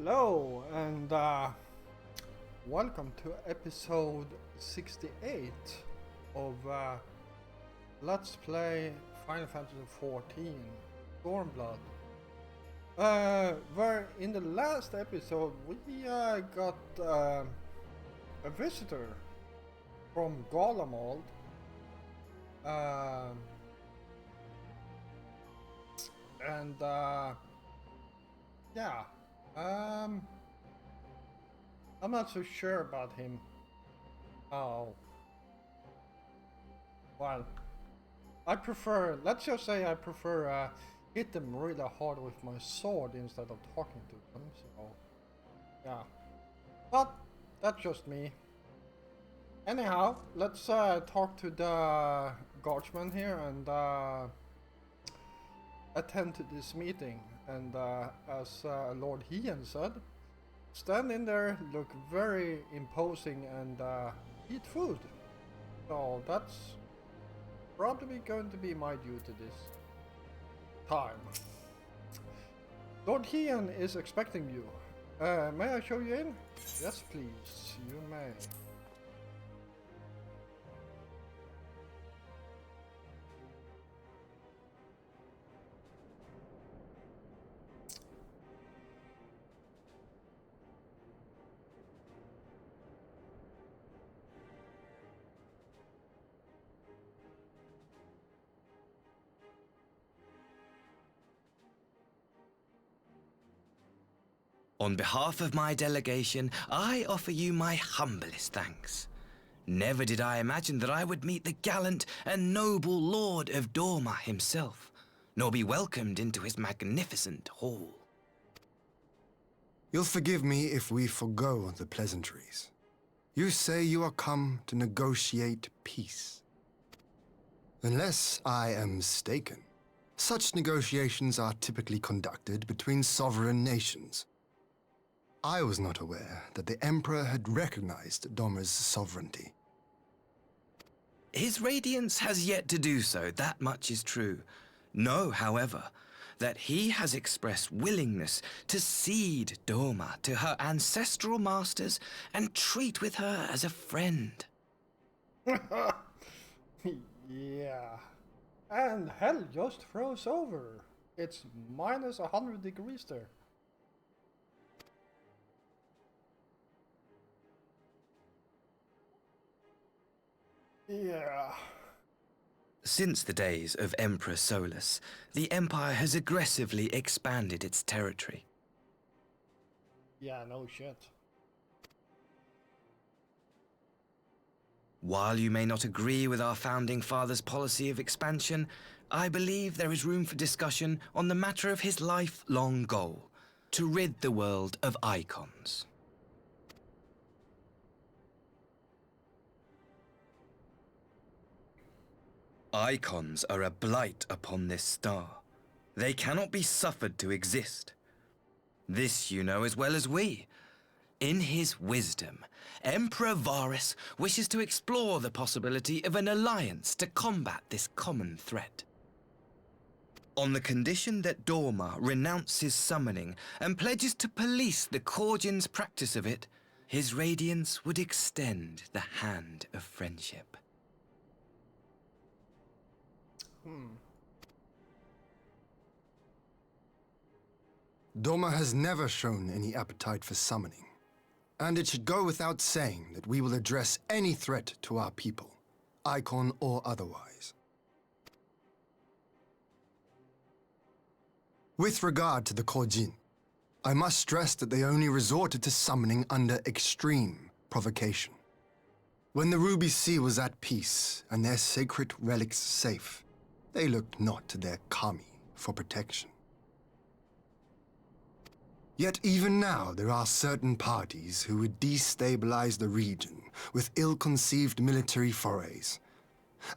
Hello and welcome to episode 68 of Let's Play Final Fantasy XIV Stormblood. Where in the last episode we got a visitor from Garlemald. And yeah. I'm not so sure about him. Oh. Well, let's just say I prefer hit them really hard with my sword instead of talking to them, so yeah. But that's just me. Anyhow, let's talk to the guardsman here and attend to this meeting. And as Lord Hien said, stand in there, look very imposing, and eat food. So that's probably going to be my duty this time. Lord Hien is expecting you. May I show you in? Yes, please. You may. On behalf of my delegation, I offer you my humblest thanks. Never did I imagine that I would meet the gallant and noble Lord of Dorma himself, nor be welcomed into his magnificent hall. You'll forgive me if we forgo the pleasantries. You say you are come to negotiate peace. Unless I am mistaken, such negotiations are typically conducted between sovereign nations. I was not aware that the Emperor had recognized Dorma's sovereignty. His Radiance has yet to do so, that much is true. Know, however, that he has expressed willingness to cede Dorma to her ancestral masters and treat with her as a friend. Yeah. And hell just froze over. It's minus 100 degrees there. Yeah. Since the days of Emperor Solus, the Empire has aggressively expanded its territory. Yeah, no shit. While you may not agree with our founding father's policy of expansion, I believe there is room for discussion on the matter of his lifelong goal, to rid the world of icons. Icons are a blight upon this star. They cannot be suffered to exist. This you know as well as we. In his wisdom, Emperor Varus wishes to explore the possibility of an alliance to combat this common threat. On the condition that Dorma renounces summoning and pledges to police the Korgin's practice of it, his Radiance would extend the hand of friendship. Dorma has never shown any appetite for summoning, and it should go without saying that we will address any threat to our people, icon or otherwise. With regard to the Korjin, I must stress that they only resorted to summoning under extreme provocation. When the Ruby Sea was at peace and their sacred relics safe, they looked not to their kami for protection. Yet even now there are certain parties who would destabilize the region with ill-conceived military forays.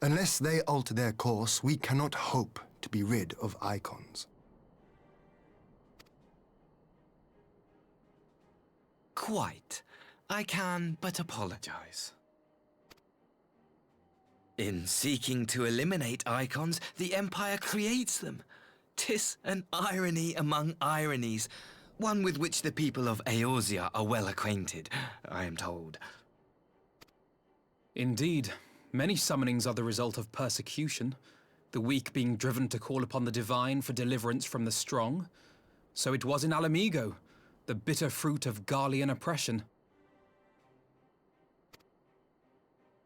Unless they alter their course, we cannot hope to be rid of icons. Quite. I can but apologize. In seeking to eliminate icons, the Empire creates them. 'Tis an irony among ironies. one with which the people of Eorzea are well acquainted, I am told. Indeed, many summonings are the result of persecution, the weak being driven to call upon the divine for deliverance from the strong. So it was in Alamigo, the bitter fruit of Garlean oppression.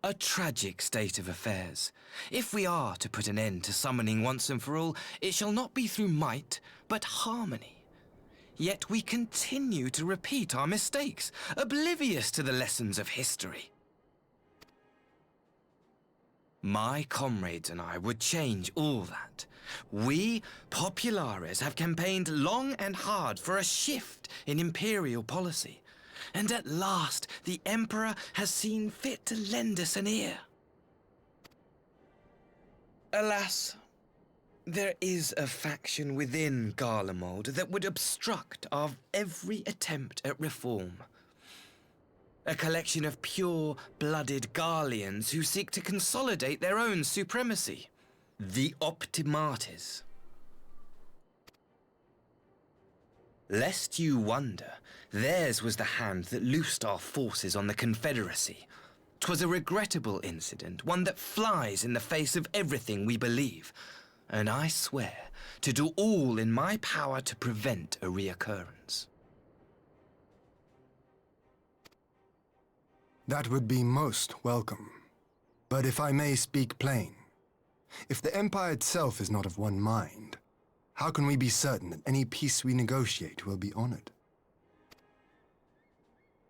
A tragic state of affairs. If we are to put an end to summoning once and for all, it shall not be through might, but harmony. Yet we continue to repeat our mistakes, oblivious to the lessons of history. My comrades and I would change all that. We, populares, have campaigned long and hard for a shift in imperial policy. And at last, the Emperor has seen fit to lend us an ear. Alas, there is a faction within Garlemald that would obstruct our every attempt at reform. A collection of pure-blooded Garleans who seek to consolidate their own supremacy. The Optimates. Lest you wonder, theirs was the hand that loosed our forces on the Confederacy. 'Twas a regrettable incident, one that flies in the face of everything we believe, and I swear to do all in my power to prevent a reoccurrence. That would be most welcome. But if I may speak plain, if the Empire itself is not of one mind, how can we be certain that any peace we negotiate will be honored?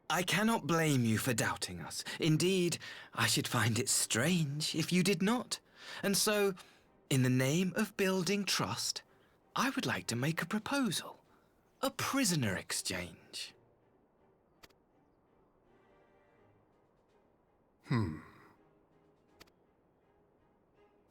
I cannot blame you for doubting us. Indeed, I should find it strange if you did not. And so, in the name of building trust, I would like to make a proposal. A prisoner exchange.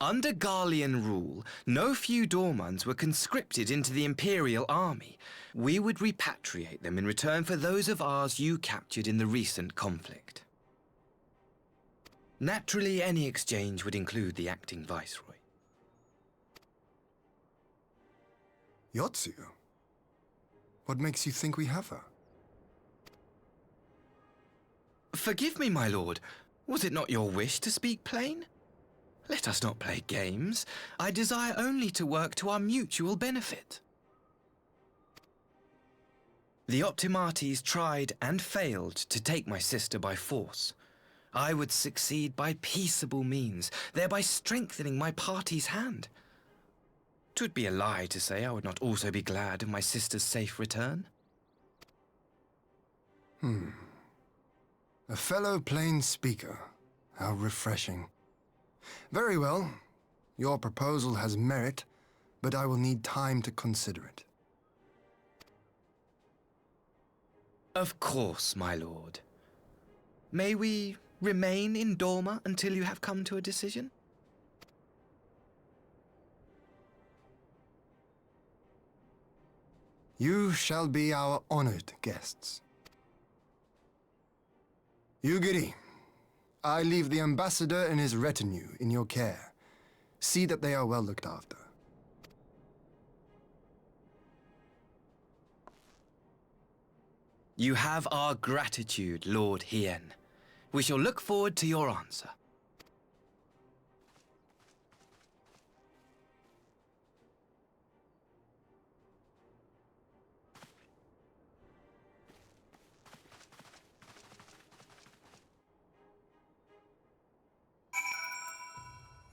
Under Garlean rule, no few Dormans were conscripted into the Imperial army. We would repatriate them in return for those of ours you captured in the recent conflict. Naturally, any exchange would include the acting viceroy. Yotsu? What makes you think we have her? Forgive me, my lord. Was it not your wish to speak plain? Let us not play games. I desire only to work to our mutual benefit. The Optimates tried and failed to take my sister by force. I would succeed by peaceable means, thereby strengthening my party's hand. 'Twould be a lie to say I would not also be glad of my sister's safe return. A fellow plain speaker. How refreshing. Very well. Your proposal has merit, but I will need time to consider it. Of course, my lord. May we remain in Dorma until you have come to a decision? You shall be our honored guests. Yugiri, I leave the ambassador and his retinue in your care. See that they are well looked after. You have our gratitude, Lord Hien. We shall look forward to your answer.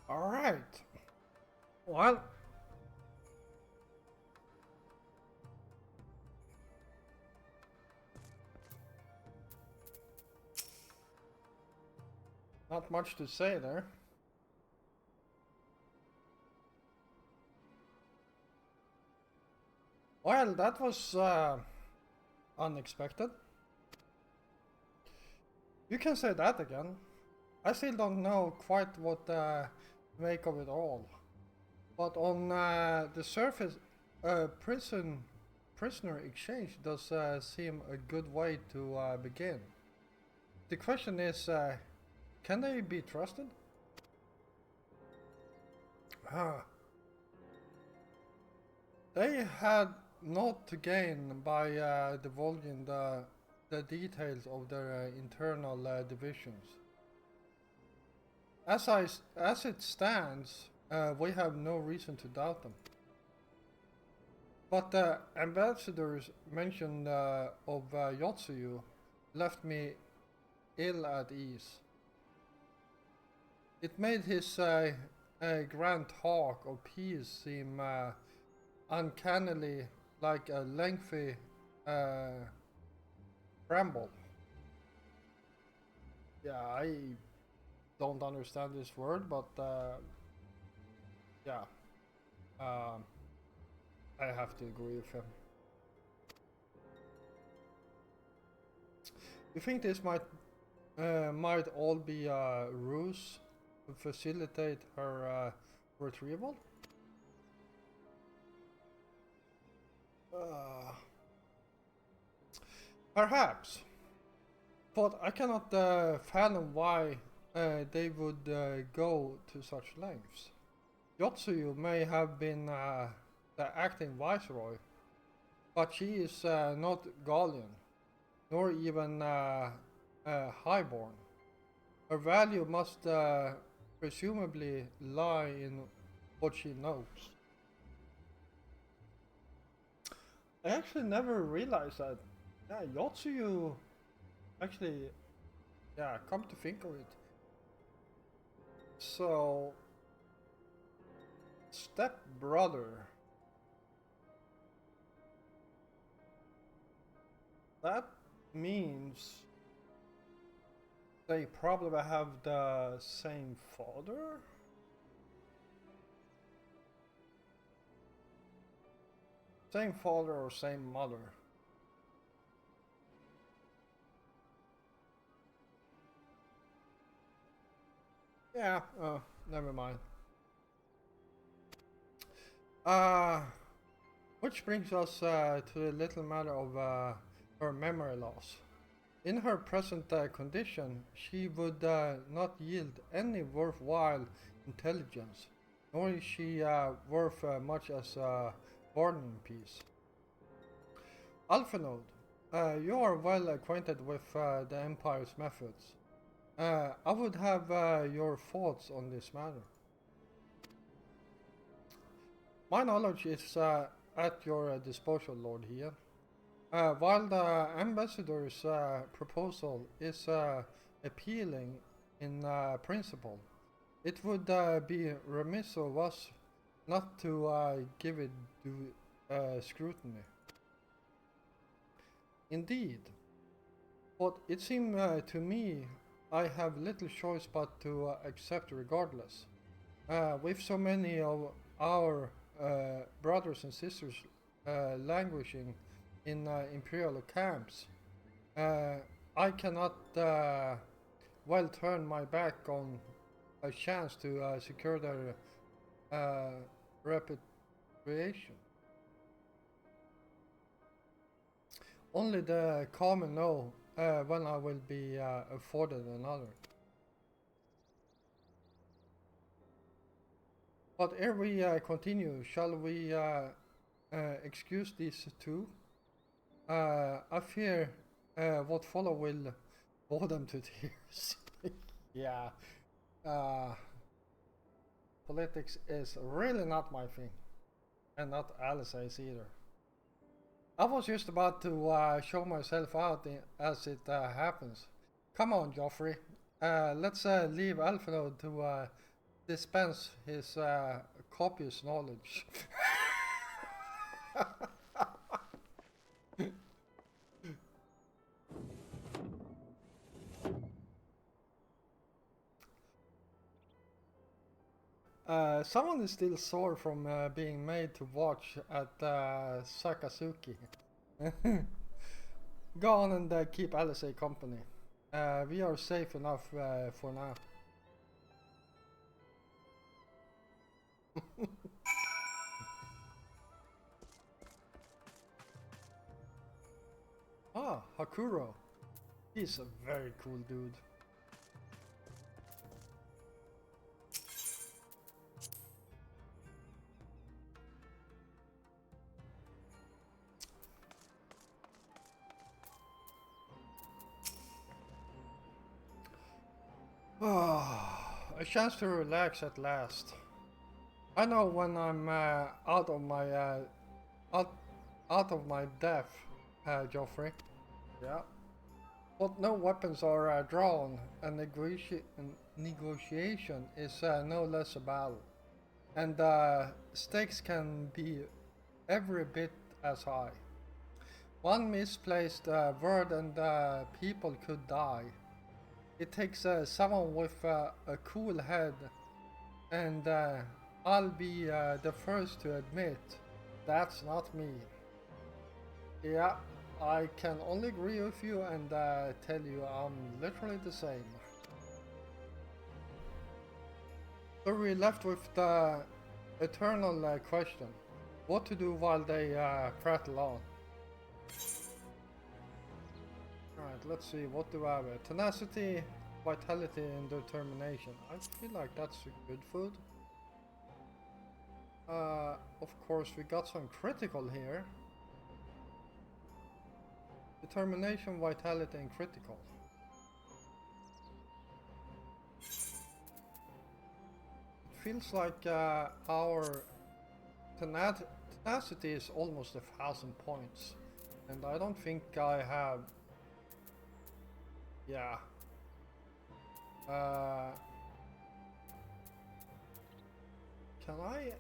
All right. Well, not much to say there. Well, that was unexpected. You can say that again. I still don't know quite what to make of it all. But on the surface, prisoner exchange does seem a good way to begin. The question is, can they be trusted? They had not to gain by divulging the details of their internal divisions. As it stands, we have no reason to doubt them. But the ambassador's mention of Yotsuyu left me ill at ease. It made his grand talk of peace seem uncannily like a lengthy ramble. Yeah, I don't understand this word, but yeah, I have to agree with him. You think this might all be a ruse to facilitate her retrieval? Perhaps, but I cannot fathom why they would go to such lengths. Yotsuyu may have been the acting viceroy, but she is not Gallian, nor even highborn. Her value must presumably lie in what she knows. I actually never realized that. Yeah, Yotsuyu actually, yeah, come to think of it. So, stepbrother. That means they probably have the same father? Same father or same mother? Yeah, never mind. Which brings us to the little matter of her memory loss. In her present condition, she would not yield any worthwhile intelligence, nor is she worth much as a boarding piece. Alphanode, you are well acquainted with the Empire's methods. I would have your thoughts on this matter. My knowledge is at your disposal, Lord Hia. While the ambassador's proposal is appealing in principle, it would be remiss of us not to give it due scrutiny. Indeed, but it seems to me I have little choice but to accept regardless. With so many of our brothers and sisters languishing in imperial camps, I cannot well turn my back on a chance to secure their repatriation. Only the common know when I will be afforded another. But ere we continue, shall we excuse these two? I fear what follow will bore them to tears. Yeah, politics is really not my thing, and not Alice's either. I was just about to show myself out as it happens. Come on, Joffrey. Let's leave Alphonode to dispense his copious knowledge. Someone is still sore from being made to watch at Sakazuki. Go on and keep Alice company. We are safe enough for now. Ah, Hakuro. He's a very cool dude. A chance to relax at last. I know when I'm out of my depth, Joffrey. Yeah. But no weapons are drawn, and negotiation is no less a battle. And stakes can be every bit as high. One misplaced word and people could die. It takes someone with a cool head, and I'll be the first to admit that's not me. Yeah, I can only agree with you and tell you I'm literally the same. So we left with the eternal question. What to do while they prattle on? Alright, let's see, what do I have? Tenacity, vitality, and determination. I feel like that's a good food. Of course, we got some critical here. Determination, vitality, and critical. It feels like our tenacity is almost 1,000 points. And I don't think I have... Yeah. Can I...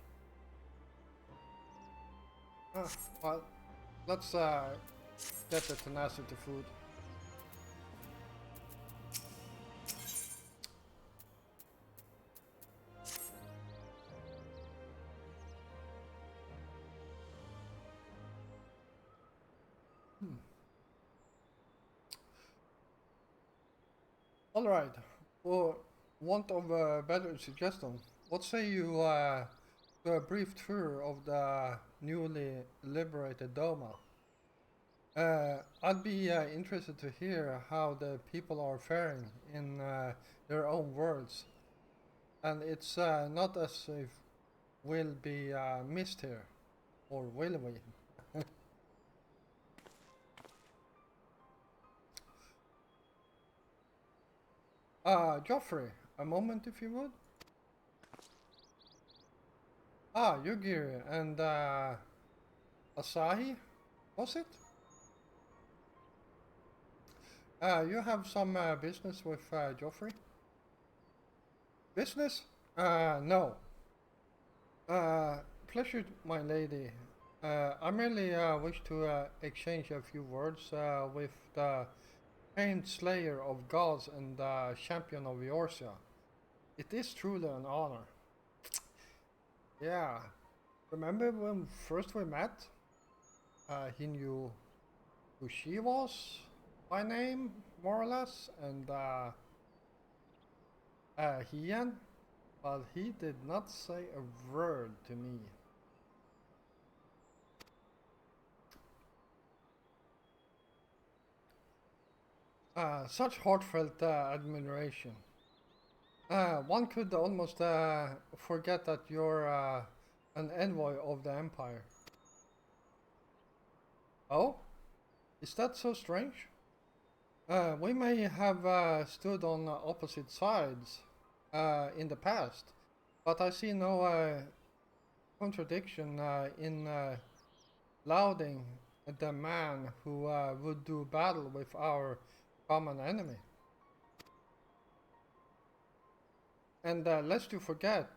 well, let's get the tenacity food. Alright, for want of a better suggestion, what say you do a brief tour of the newly liberated Doma? I'd be interested to hear how the people are faring in their own words. And it's not as if we'll be missed here, or will we? Joffrey, a moment if you would. Yugiri and Asahi, was it? You have some business with Joffrey? Business? No. Pleasure, my lady. I merely wish to exchange a few words with the famed slayer of gods and champion of Eorzea. It is truly an honor. Yeah. Remember when first we met? He knew who she was by name, more or less, and Hian, but he did not say a word to me. Such heartfelt admiration. One could almost forget that you're an envoy of the Empire. Oh? Is that so strange? We may have stood on opposite sides in the past, but I see no contradiction in lauding the man who would do battle with our common enemy. And lest you forget,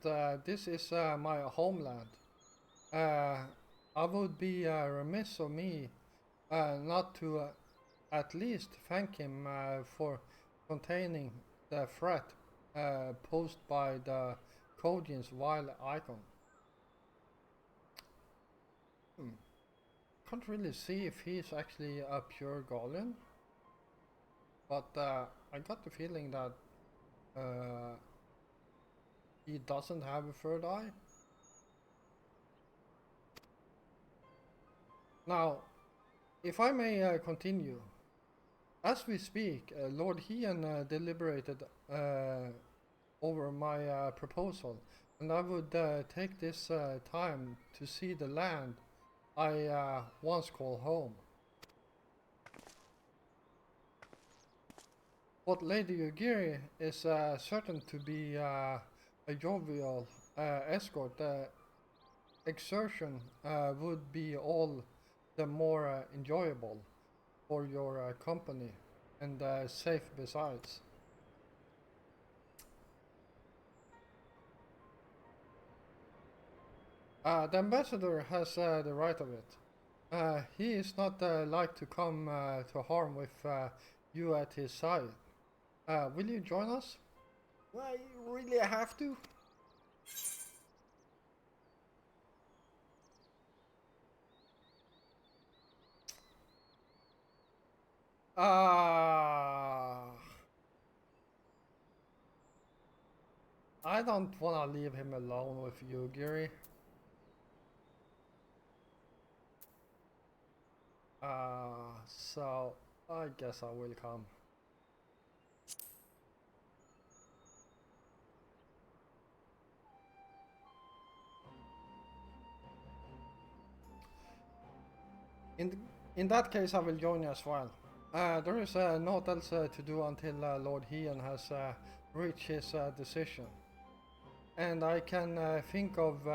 this is my homeland. I would be remiss of me not to at least thank him for containing the threat posed by the Kodian's wild icon. Can't really see if he's actually a pure Golian, but I got the feeling that he doesn't have a third eye. Now, if I may continue, as we speak, Lord Hian deliberated over my proposal, and I would take this time to see the land I once called home. But Lady Yugiri is certain to be a jovial escort. The exertion would be all the more enjoyable for your company and safe besides. The ambassador has the right of it. He is not like to come to harm with you at his side. Will you join us? I really have to. I don't wanna leave him alone with you, Giri. So I guess I will come. In that case, I will join you as well. There is naught else to do until Lord Hien has reached his decision. And I can think of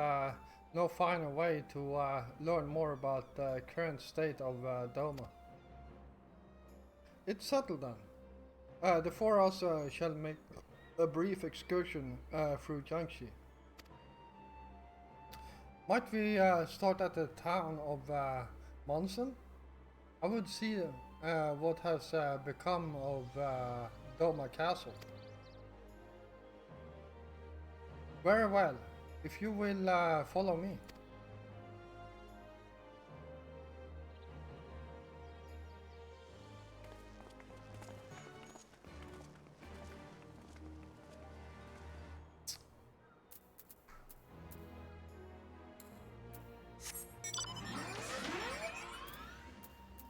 no finer way to learn more about the current state of Doma. It's settled then. The four of us shall make a brief excursion through Jiangxi. Might we start at the town of Monson? I would see what has become of Doma Castle. Very well, if you will follow me.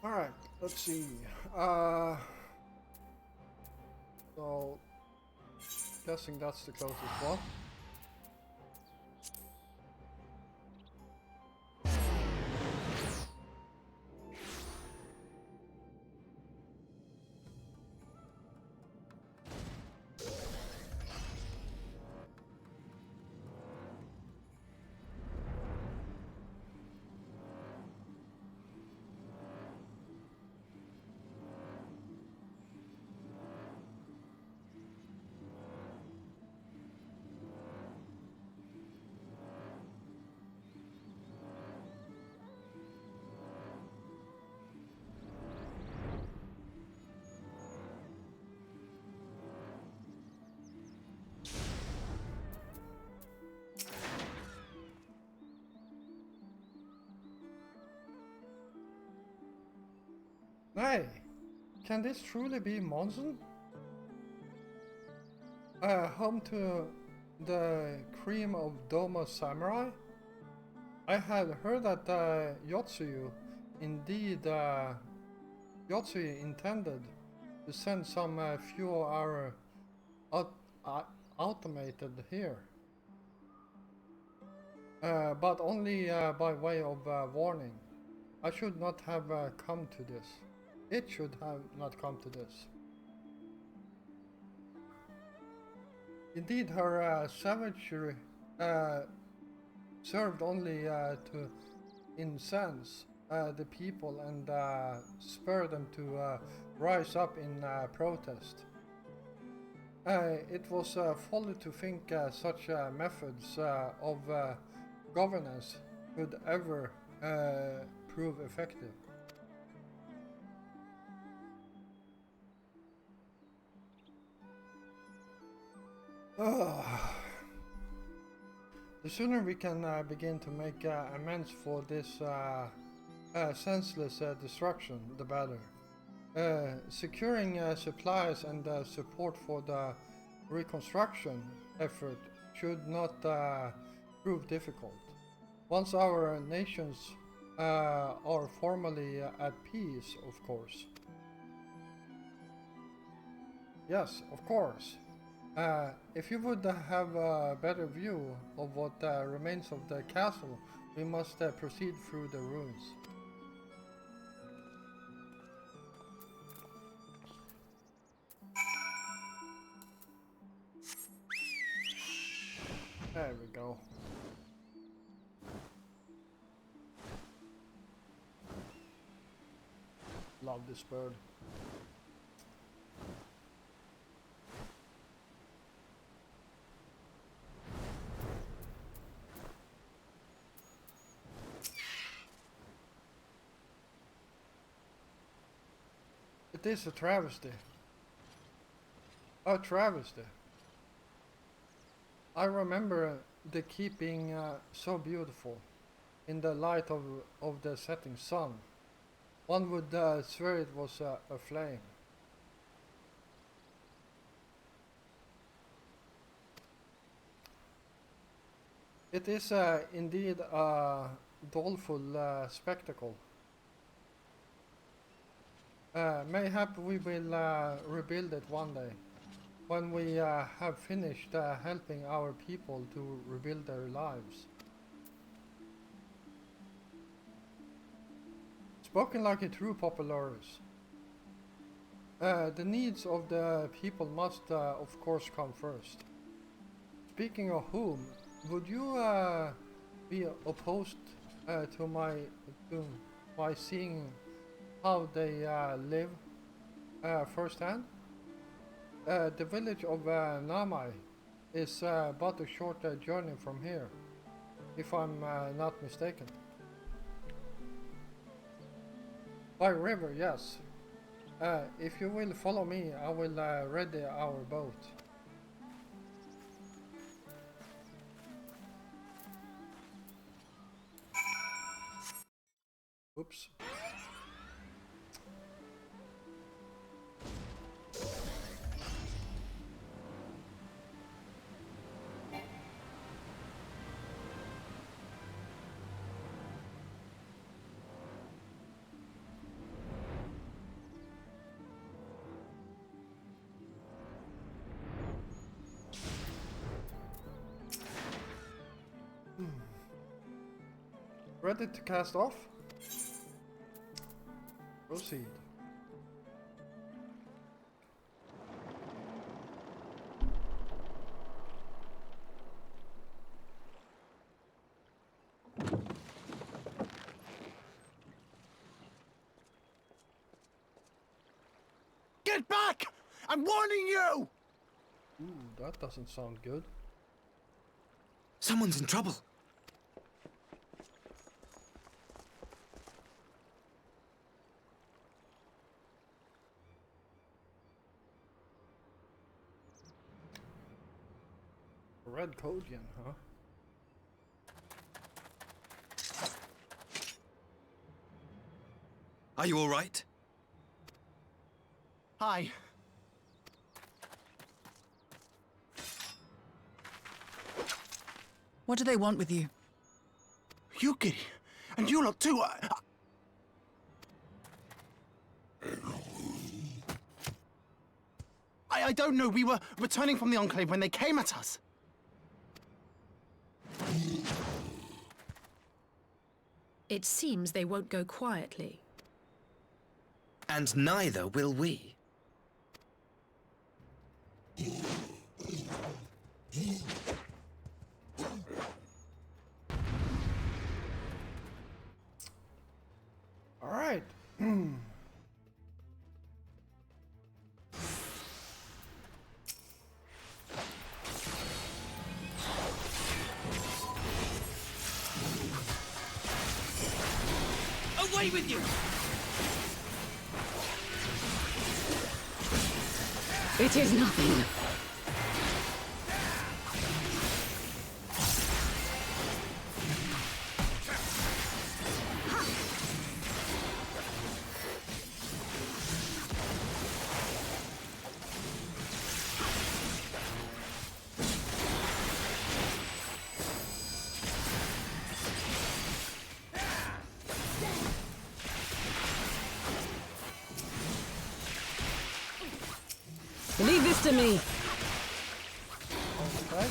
Alright, let's see. So, guessing that's the closest one. Hey, can this truly be Monson? Home to the cream of Doma Samurai? I had heard that Yotsuyu intended to send some few our automated here. But only by way of warning. I should not have come to this. It should have not come to this. Indeed, her savagery served only to incense the people and spur them to rise up in protest. It was folly to think such methods of governance could ever prove effective. The sooner we can begin to make amends for this senseless destruction, the better. Securing supplies and support for the reconstruction effort should not prove difficult. Once our nations are formally at peace, of course. Yes, of course. If you would have a better view of what remains of the castle, we must proceed through the ruins. There we go. Love this bird. It is a travesty. A travesty. I remember the keep being so beautiful in the light of the setting sun. One would swear it was a flame. It is indeed a doleful spectacle. Mayhap we will rebuild it one day, when we have finished helping our people to rebuild their lives. Spoken like a true popularis. The needs of the people must, of course, come first. Speaking of whom, would you be opposed to my seeing how they live firsthand? The village of Namai is but a short journey from here, if I'm not mistaken. By river, yes. If you will follow me, I will ready our boat. Oops. Ready to cast off? Proceed. Get back! I'm warning you! Ooh, that doesn't sound good. Someone's in trouble. Red Codian, huh? Are you all right? Hi. What do they want with you? You, Giddy. And you lot too. I don't know. We were returning from the Enclave when they came at us. It seems they won't go quietly. And neither will we. All right. Away with you! It is nothing. Leave this to me. Okay.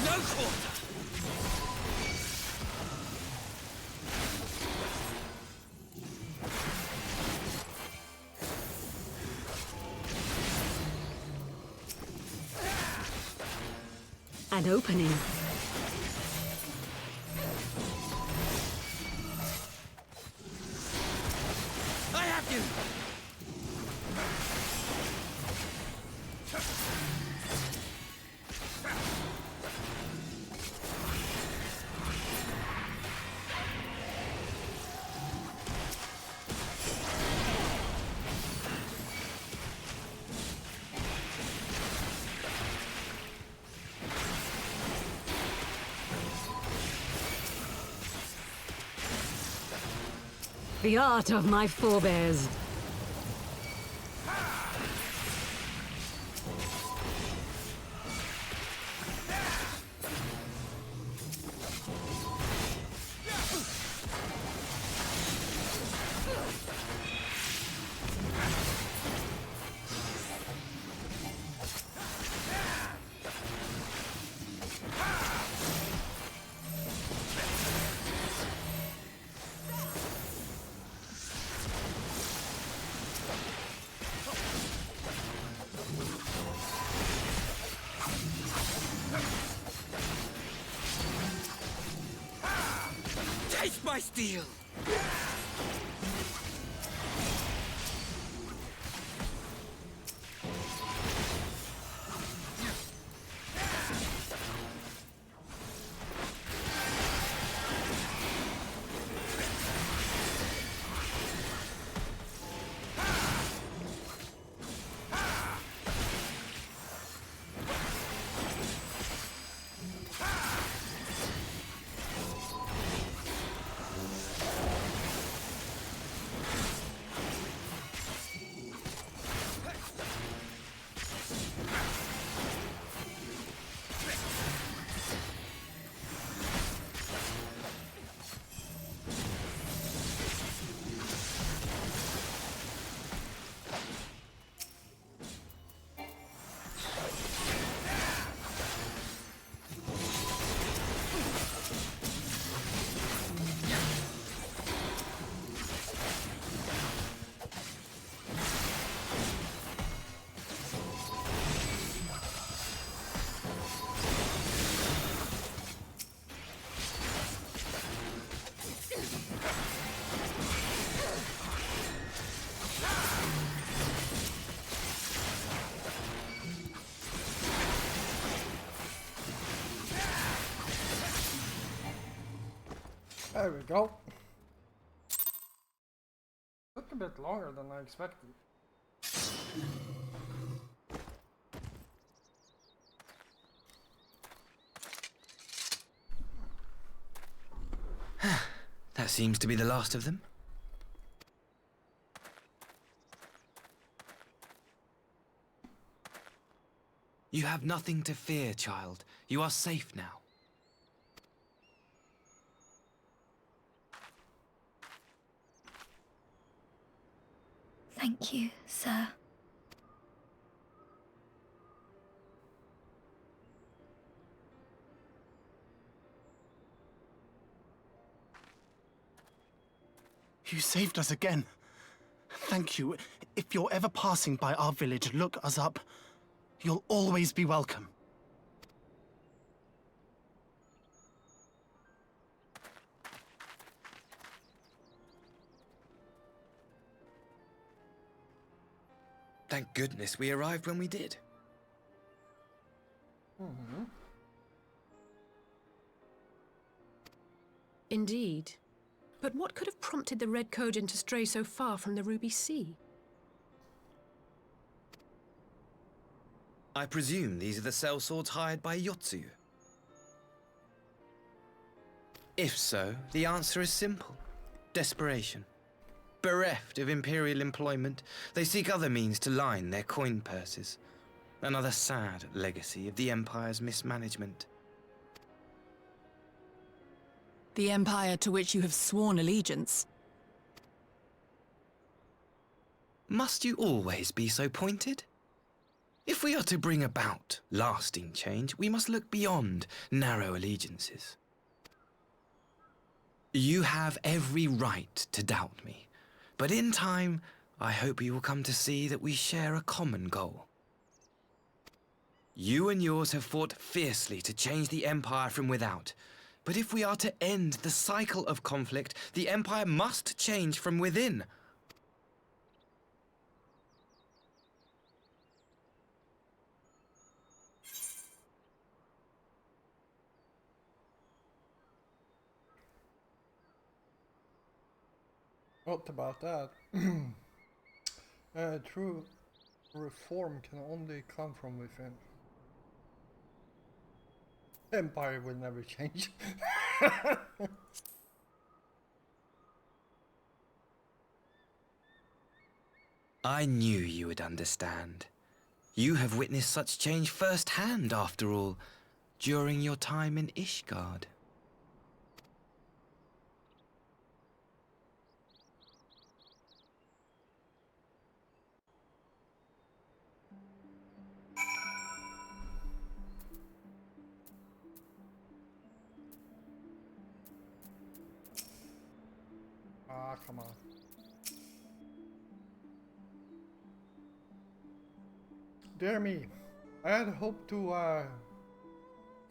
No quarter! An opening. I have you! The art of my forebears. Taste my steel! There we go. Took a bit longer than I expected. That seems to be the last of them. You have nothing to fear, child. You are safe now. Thank you, sir. You saved us again. Thank you. If you're ever passing by our village, look us up. You'll always be welcome. Thank goodness we arrived when we did. Indeed. But what could have prompted the Red Kojin to stray so far from the Ruby Sea? I presume these are the sellswords hired by Yotsuyu. If so, the answer is simple. Desperation. Bereft of imperial employment, they seek other means to line their coin purses. Another sad legacy of the Empire's mismanagement. The Empire to which you have sworn allegiance. Must you always be so pointed? If we are to bring about lasting change, we must look beyond narrow allegiances. You have every right to doubt me, but in time, I hope you will come to see that we share a common goal. You and yours have fought fiercely to change the Empire from without. But if we are to end the cycle of conflict, the Empire must change from within. What about that? True reform can only come from within. Empire will never change. I knew you would understand. You have witnessed such change firsthand, after all, during your time in Ishgard. Ah, come on. Dear me, I had hoped to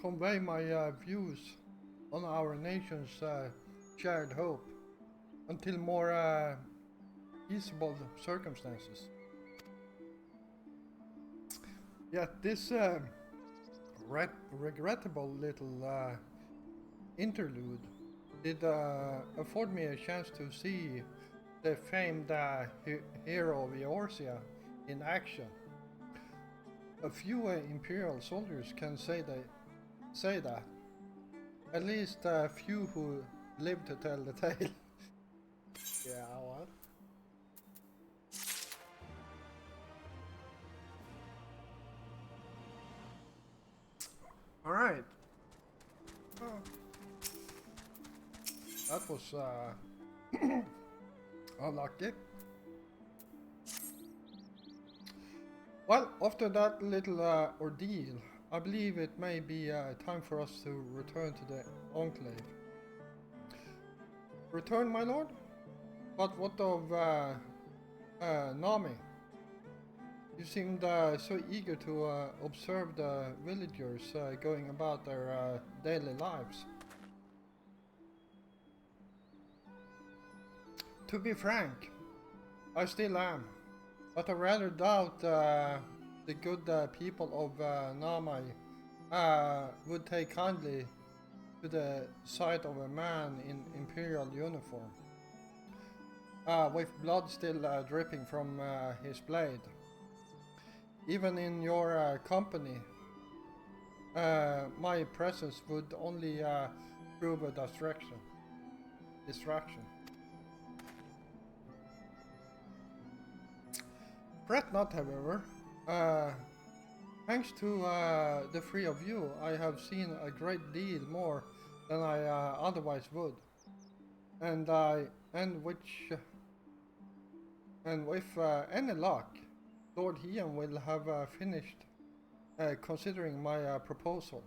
convey my views on our nation's shared hope until more feasible circumstances. Yet this regrettable little interlude did afford me a chance to see the famed hero of Eorzea in action. A few Imperial soldiers can say that. At least a few who live to tell the tale. Yeah, what? Alright. Oh. That was unlucky. Well, after that little ordeal, I believe it may be time for us to return to the Enclave. Return, my lord? But what of Nami? You seemed so eager to observe the villagers going about their daily lives. To be frank, I still am. But I rather doubt the good people of Namai would take kindly to the sight of a man in Imperial uniform, with blood still dripping from his blade. Even in your company, my presence would only prove a distraction. Fret not, however. Thanks to the three of you, I have seen a great deal more than I otherwise would, and with any luck, Lord Ian will have finished considering my proposal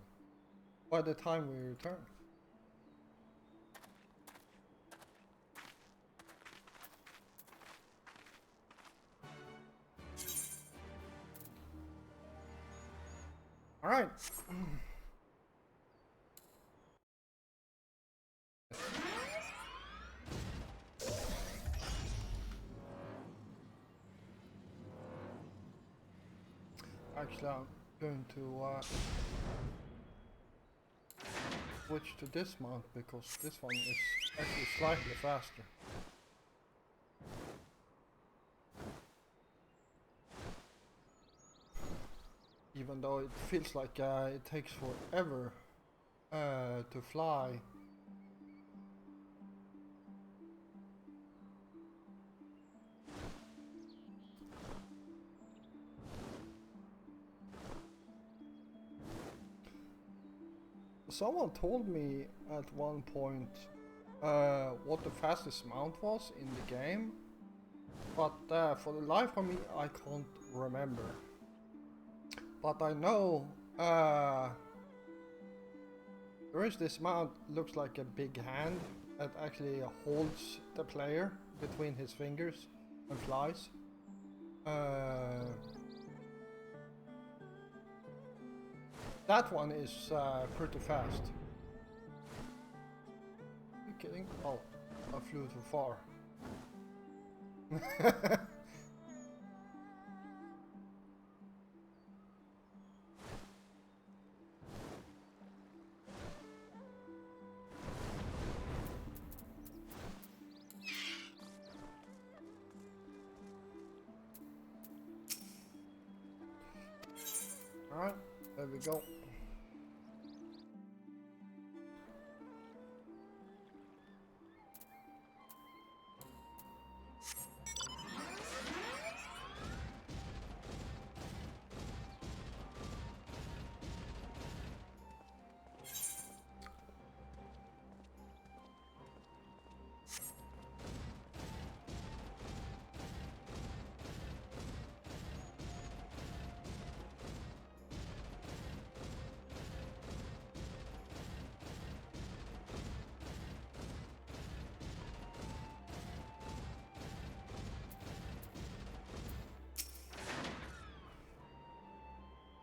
by the time we return. All right. Actually, I'm going to switch to dismount because this one is actually slightly faster. Even though it feels like it takes forever to fly. Someone told me at one point what the fastest mount was in the game, but for the life of me I can't remember. But I know there is this mount, looks like a big hand that actually holds the player between his fingers and flies. That one is pretty fast. You kidding? Oh, I flew too far. Alright, there we go.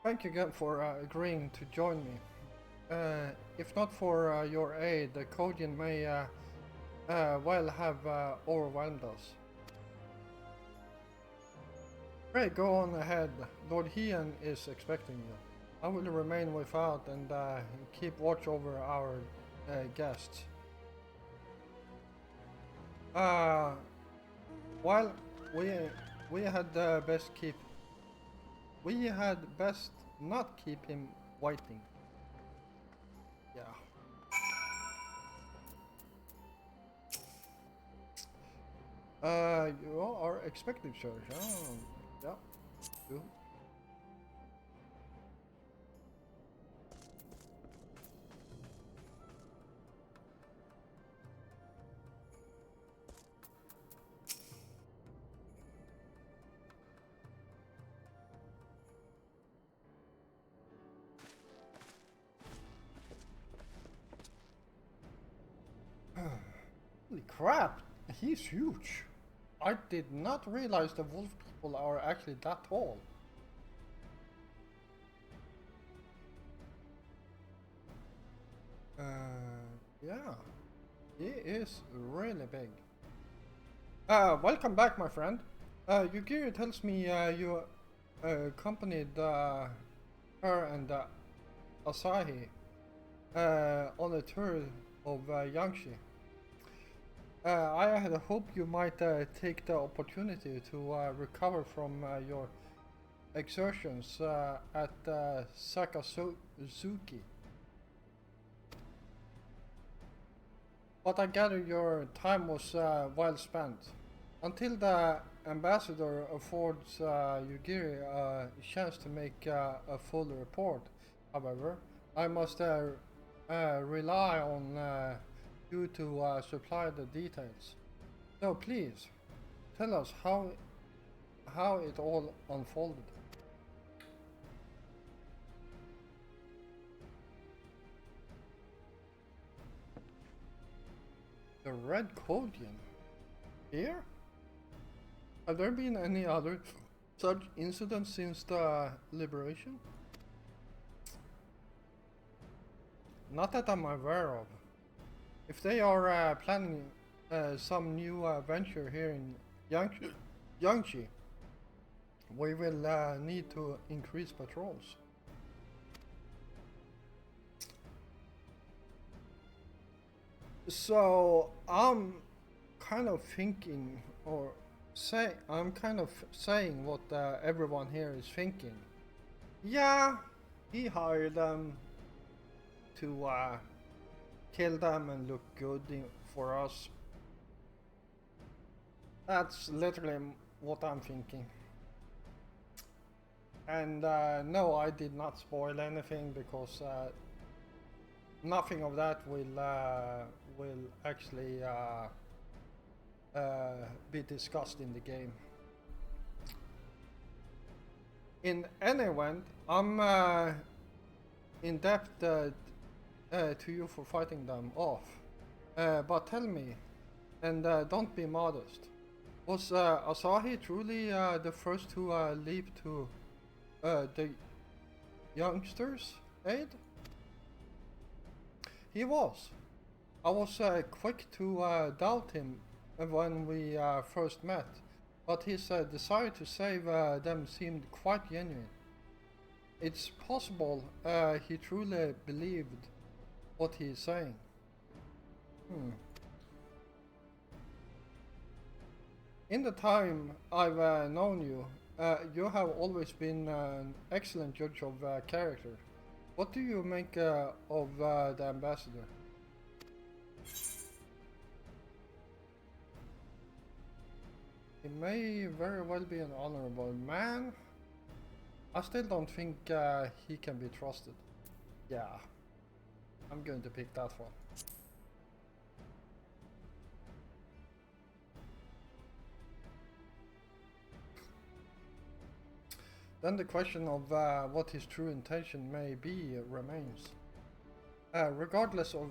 Thank you again for agreeing to join me. If not for your aid, the Kodian may well have overwhelmed us. Pray, go on ahead. Lord Hian is expecting you. I will remain without and keep watch over our guests. Well, we had best not keep him waiting. Yeah. You are expected, sir. Oh, yeah. Good. Holy crap, he's huge. I did not realize the wolf people are actually that tall. Yeah, he is really big. Welcome back, my friend. Yugiri tells me you accompanied her and Asahi on a tour of Yangshi. I had hoped you might take the opportunity to recover from your exertions at Sakazuki. But I gather your time was well spent. Until the ambassador affords Yugiri a chance to make a full report, however, I must rely on you to supply the details. So please, tell us how it all unfolded. The Red Codian? Here? Have there been any other such incidents since the liberation? Not that I'm aware of. If they are planning some new venture here in Yangshi, we will need to increase patrols. So I'm kind of thinking, I'm kind of saying what everyone here is thinking. Yeah, he hired them to kill them and look good for us. That's literally what I'm thinking. And no, I did not spoil anything because nothing of that will actually be discussed in the game. In any event, I'm in debt to you for fighting them off. But tell me, and don't be modest, was Asahi truly the first to leap to the youngsters aid? He was. I was quick to doubt him when we first met, but his desire to save them seemed quite genuine. It's possible he truly believed what he's saying. In the time I've known you, you have always been an excellent judge of character. What do you make of the ambassador? He may very well be an honorable man. I still don't think he can be trusted. Yeah, I'm going to pick that one. Then the question of what his true intention may be remains. Regardless of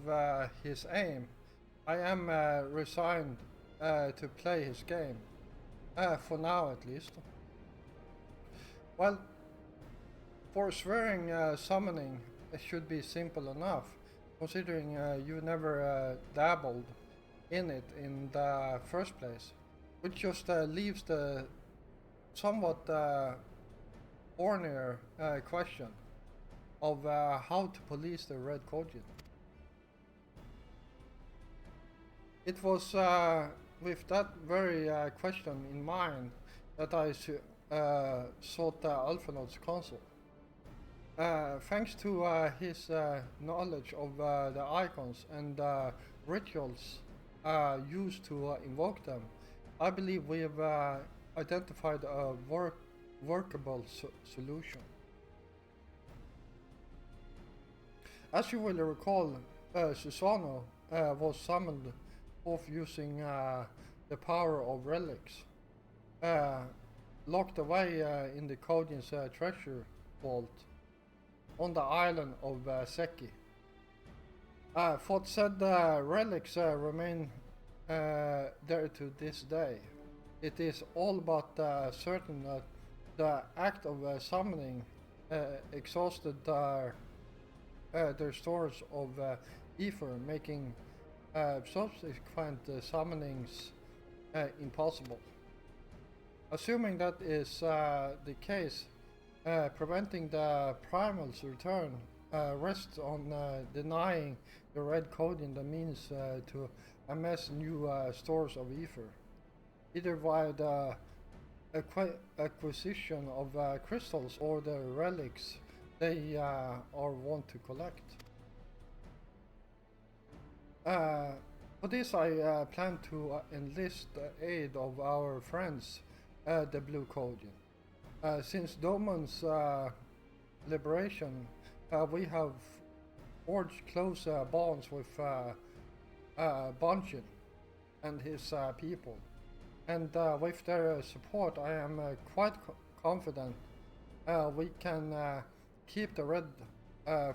his aim, I am resigned to play his game. For now at least. Well, forswearing summoning should be simple enough, considering you never dabbled in it in the first place, which just leaves the somewhat thornier question of how to police the Red Kojin. It was with that very question in mind that I sought Alphinaud's counsel. Thanks to his knowledge of the icons and rituals used to invoke them, I believe we have identified a workable solution. As you will recall, Susano was summoned both using the power of relics, locked away in the Kojin's treasure vault on the island of Seki. For said relics remain there to this day. It is all but certain that the act of summoning exhausted their stores of ether, making subsequent summonings impossible. Assuming that is the case, preventing the primal's return rests on denying the Red Kojin the means to amass new stores of ether, either via the acquisition of crystals or the relics they are wont to collect. For this I plan to enlist the aid of our friends, the Blue Kojin. Since Domon's liberation, we have forged close bonds with Bunjin and his people. And with their support, I am quite confident we can keep the Red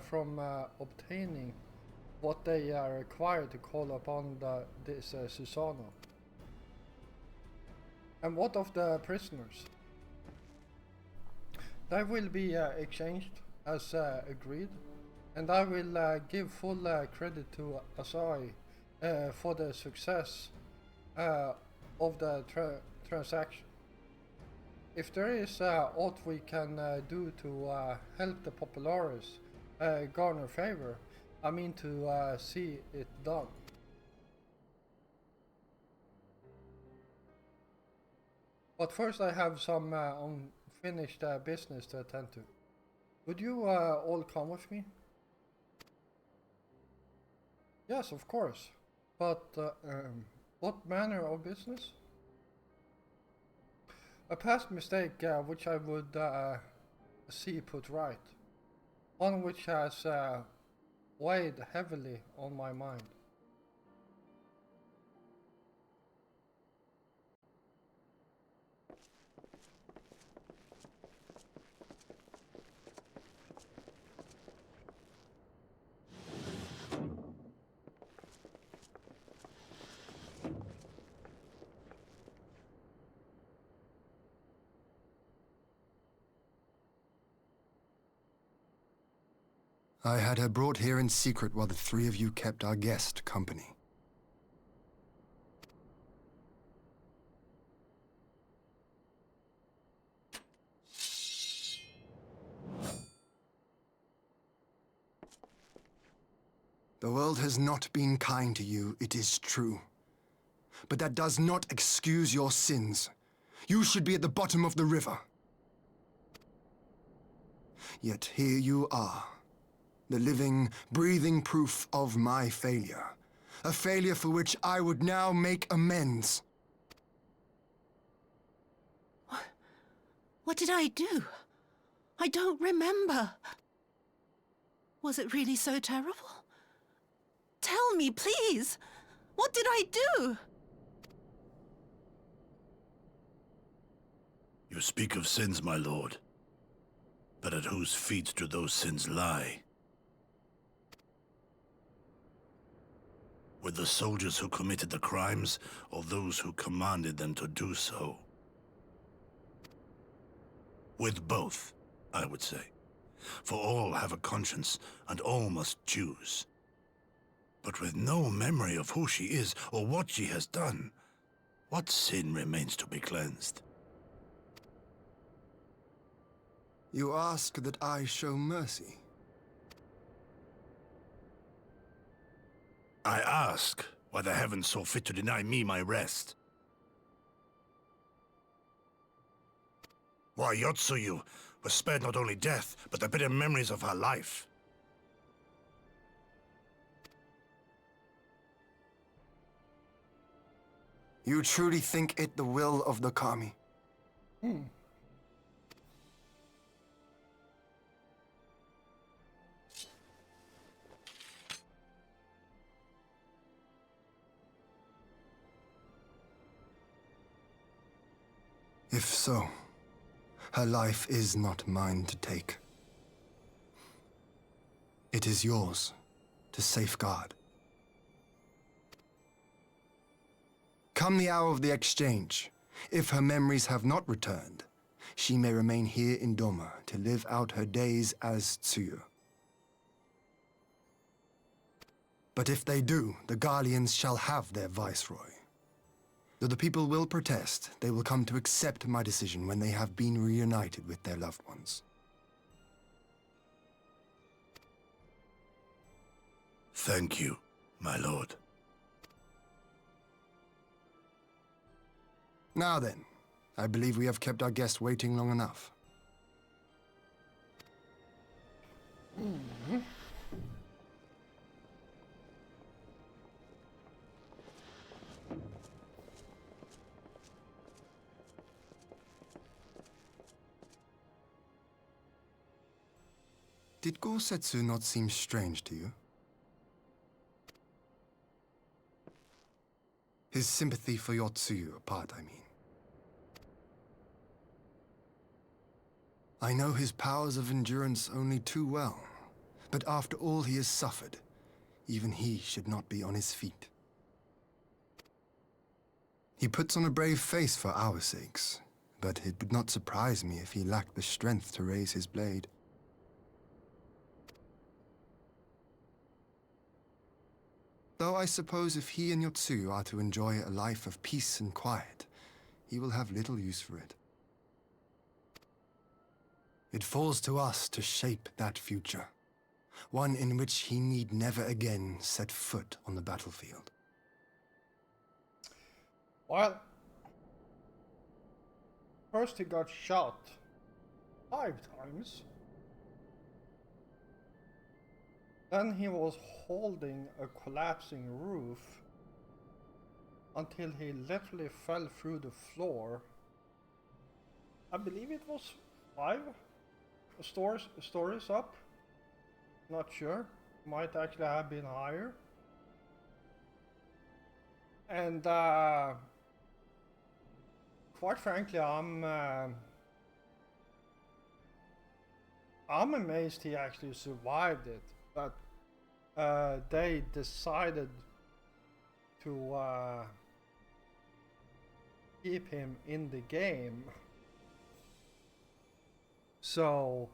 from obtaining what they are required to call upon this Susano. And what of the prisoners? They will be exchanged as agreed, and I will give full credit to Asai for the success of the transaction. If there is aught we can do to help the Populares garner favor, I mean to see it done. But first I have some unfinished business to attend to. Would you all come with me? Yes, of course. But what manner of business? A past mistake which I would see put right. One which has weighed heavily on my mind. I had her brought here in secret while the three of you kept our guest company. The world has not been kind to you, it is true. But that does not excuse your sins. You should be at the bottom of the river. Yet here you are, the living, breathing proof of my failure. A failure for which I would now make amends. What did I do? I don't remember. Was it really so terrible? Tell me, please. What did I do? You speak of sins, my lord. But at whose feet do those sins lie? With the soldiers who committed the crimes, or those who commanded them to do so? With both, I would say. For all have a conscience, and all must choose. But with no memory of who she is, or what she has done, what sin remains to be cleansed? You ask that I show mercy. I ask why the heavens saw fit to deny me my rest. Why Yotsuyu was spared not only death, but the bitter memories of her life. You truly think it the will of the Kami? If so, her life is not mine to take. It is yours to safeguard. Come the hour of the exchange, if her memories have not returned, she may remain here in Doma to live out her days as Tsuyu. But if they do, the Garleans shall have their viceroy. Though the people will protest, they will come to accept my decision when they have been reunited with their loved ones. Thank you, my lord. Now then, I believe we have kept our guest waiting long enough. Did Gosetsu not seem strange to you? His sympathy for Yotsuyu apart, I mean. I know his powers of endurance only too well, but after all he has suffered, even he should not be on his feet. He puts on a brave face for our sakes, but it would not surprise me if he lacked the strength to raise his blade. Though I suppose if he and Yotsuyu are to enjoy a life of peace and quiet, he will have little use for it. It falls to us to shape that future, one in which he need never again set foot on the battlefield. Well, first he got shot 5 times. Then he was holding a collapsing roof until he literally fell through the floor. I believe it was 5 stories up. Not sure. Might actually have been higher. And quite frankly, I'm amazed he actually survived it. But they decided to keep him in the game. So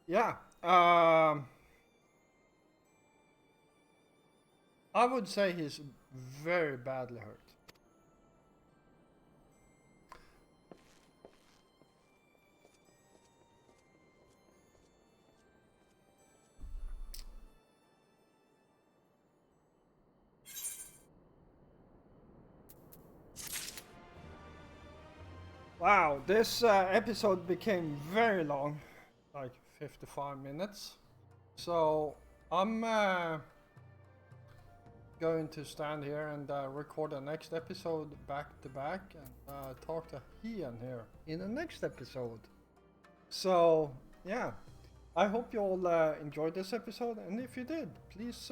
yeah, I would say he's very badly hurt. Wow, this episode became very long, like 55 minutes. So I'm going to stand here and record the next episode back to back and talk to Ian here in the next episode. So yeah, I hope you all enjoyed this episode, and if you did, please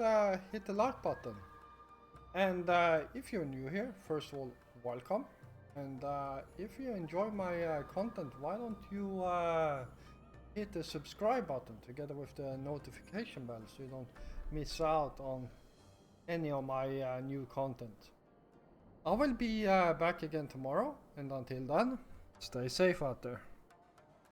hit the like button. And if you're new here, first of all, welcome. And if you enjoy my content, why don't you hit the subscribe button together with the notification bell so you don't miss out on any of my new content. I will be back again tomorrow, and until then, stay safe out there.